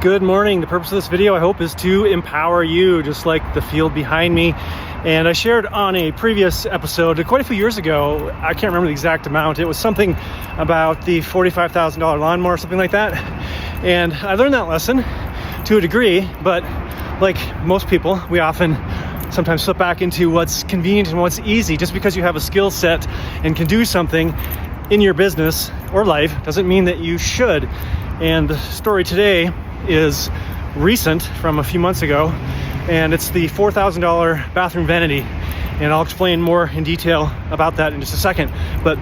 Good morning. The purpose of this video, I hope, is to empower you, just like the field behind me. And I shared on a previous episode quite a few years ago, I can't remember the exact amount, it was something about the $45,000 lawnmower or something like that. And I learned that lesson to a degree, but like most people, we often sometimes slip back into what's convenient and what's easy. Just because you have a skill set and can do something in your business or life doesn't mean that you should. And the story today is recent, from a few months ago, and it's the $4,000 bathroom vanity, and I'll explain more in detail about that in just a second. But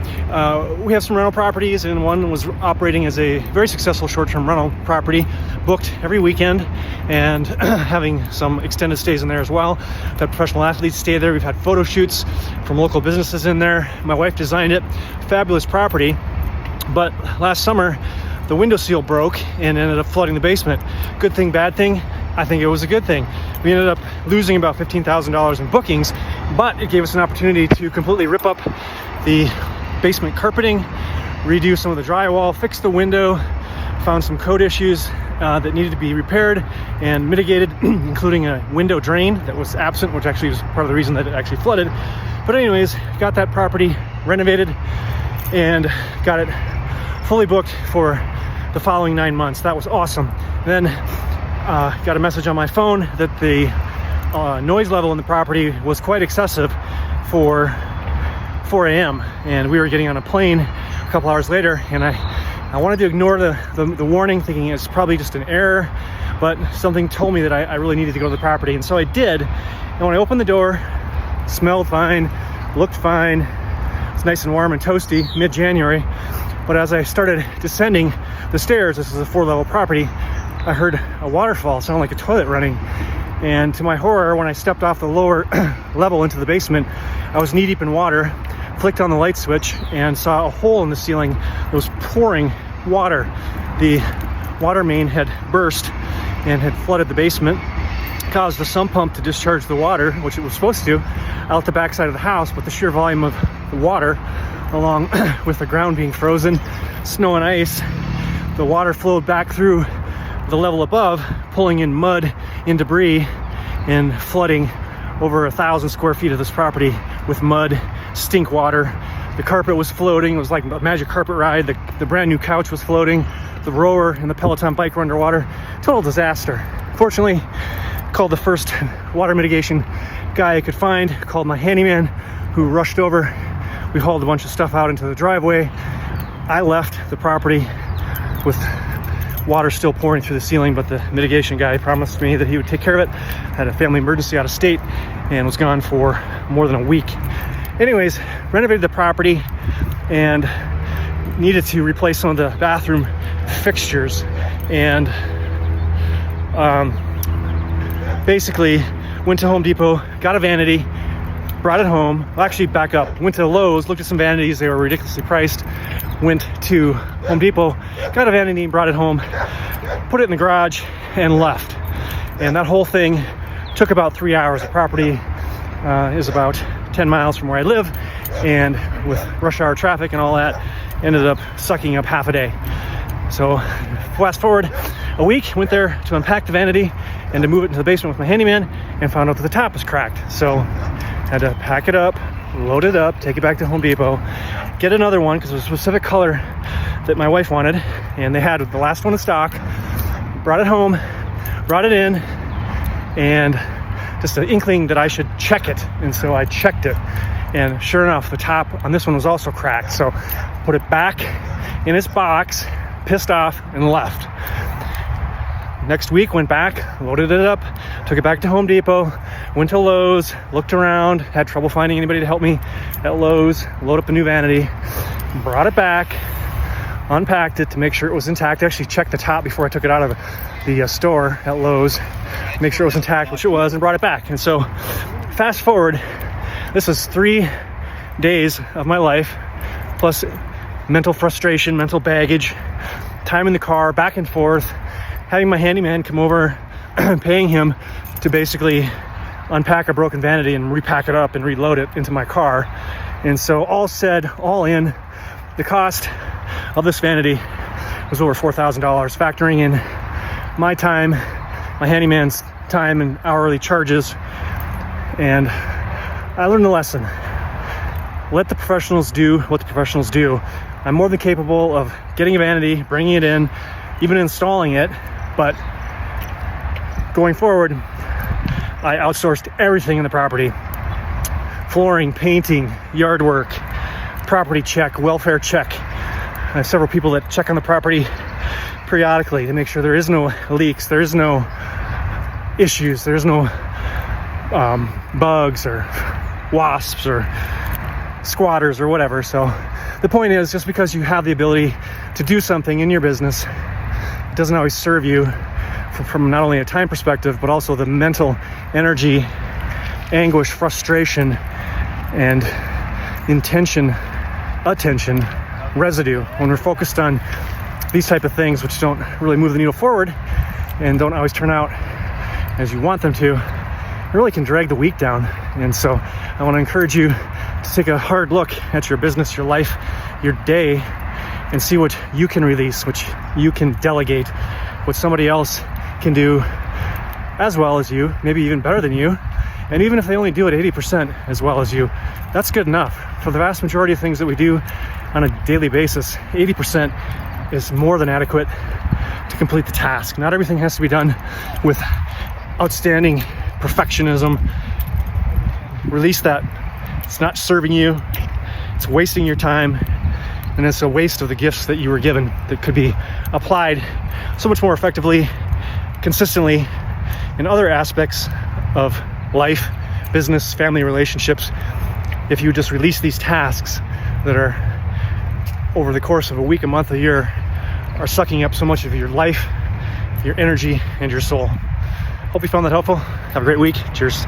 we have some rental properties, and one was operating as a very successful short-term rental property, booked every weekend, and having some extended stays in there as well. We've had professional athletes stay there. We've had photo shoots from local businesses in there. My wife designed it. Fabulous property. But last summer, the window seal broke and ended up flooding the basement. Good thing, bad thing? I think it was a good thing. We ended up losing about $15,000 in bookings, but it gave us an opportunity to completely rip up the basement carpeting, redo some of the drywall, fix the window, found some code issues that needed to be repaired and mitigated, including a window drain that was absent, which actually was part of the reason that it actually flooded. But anyways, got that property renovated and got it fully booked for the following 9 months. That was awesome. Then got a message on my phone that the noise level in the property was quite excessive for 4 a.m. and we were getting on a plane a couple hours later, and I wanted to ignore the warning, thinking it's probably just an error, but something told me that I really needed to go to the property, and so I did. And when I opened the door, it smelled fine, looked fine, it's nice and warm and toasty, mid-January. But as I started descending the stairs, this is a 4-level property, I heard a waterfall, sound like a toilet running. And to my horror, when I stepped off the lower level into the basement, I was knee deep in water, flicked on the light switch, and saw a hole in the ceiling that was pouring water. The water main had burst and had flooded the basement, caused the sump pump to discharge the water, which it was supposed to, out the backside of the house. But the sheer volume of the water, along with the ground being frozen, snow and ice, the water flowed back through the level above, pulling in mud and debris and flooding over 1,000 square feet of this property with mud, stink water. The carpet was floating. It was like a magic carpet ride. The brand new couch was floating. The rower and the Peloton bike were underwater. Total disaster. Fortunately, called the first water mitigation guy I could find, called my handyman, who rushed over. We hauled a bunch of stuff out into the driveway. I left the property with water still pouring through the ceiling, but the mitigation guy promised me that he would take care of it. Had a family emergency out of state and was gone for more than a week. Anyways, renovated the property and needed to replace some of the bathroom fixtures, and basically went to Home Depot, got a vanity, brought it home. Well, actually, back up. Went to Lowe's, looked at some vanities. They were ridiculously priced. Went to Home Depot, got a vanity, brought it home, put it in the garage, and left. And that whole thing took about 3 hours. The property is about 10 miles from where I live, and with rush hour traffic and all that, ended up sucking up half a day. So fast forward a week, went there to unpack the vanity and to move it into the basement with my handyman, and found out that the top was cracked. So had to pack it up, load it up, take it back to Home Depot, get another one because it was a specific color that my wife wanted, and they had the last one in stock. Brought it home, brought it in, and just an inkling that I should check it, and so I checked it, and sure enough, the top on this one was also cracked. So put it back in its box, pissed off, and left. Next week, went back, loaded it up, took it back to Home Depot, went to Lowe's, looked around, had trouble finding anybody to help me at Lowe's, load up the new vanity, brought it back, unpacked it to make sure it was intact. I actually checked the top before I took it out of the store at Lowe's, make sure it was intact, which it was, and brought it back. And so fast forward, this is 3 days of my life, plus mental frustration, mental baggage, time in the car, back and forth, having my handyman come over, paying him to basically unpack a broken vanity and repack it up and reload it into my car. And so all said, all in, the cost of this vanity was over $4,000, factoring in my time, my handyman's time and hourly charges. And I learned the lesson. Let the professionals do what the professionals do. I'm more than capable of getting a vanity, bringing it in, even installing it, but going forward, I outsourced everything in the property. Flooring, painting, yard work, property check, welfare check. I have several people that check on the property periodically to make sure there is no leaks, there is no issues, there's no bugs or wasps or squatters or whatever. So the point is, just because you have the ability to do something in your business, it doesn't always serve you from not only a time perspective, but also the mental energy, anguish, frustration, and attention, residue. When we're focused on these type of things, which don't really move the needle forward and don't always turn out as you want them to, it really can drag the week down. And so I want to encourage you to take a hard look at your business, your life, your day, and see what you can release, what you can delegate, what somebody else can do as well as you, maybe even better than you. And even if they only do it 80% as well as you, that's good enough. For the vast majority of things that we do on a daily basis, 80% is more than adequate to complete the task. Not everything has to be done with outstanding perfectionism. Release that. It's not serving you. It's wasting your time. And it's a waste of the gifts that you were given that could be applied so much more effectively, consistently in other aspects of life, business, family relationships, if you just release these tasks that are over the course of a week, a month, a year, are sucking up so much of your life, your energy, and your soul. Hope you found that helpful. Have a great week. Cheers.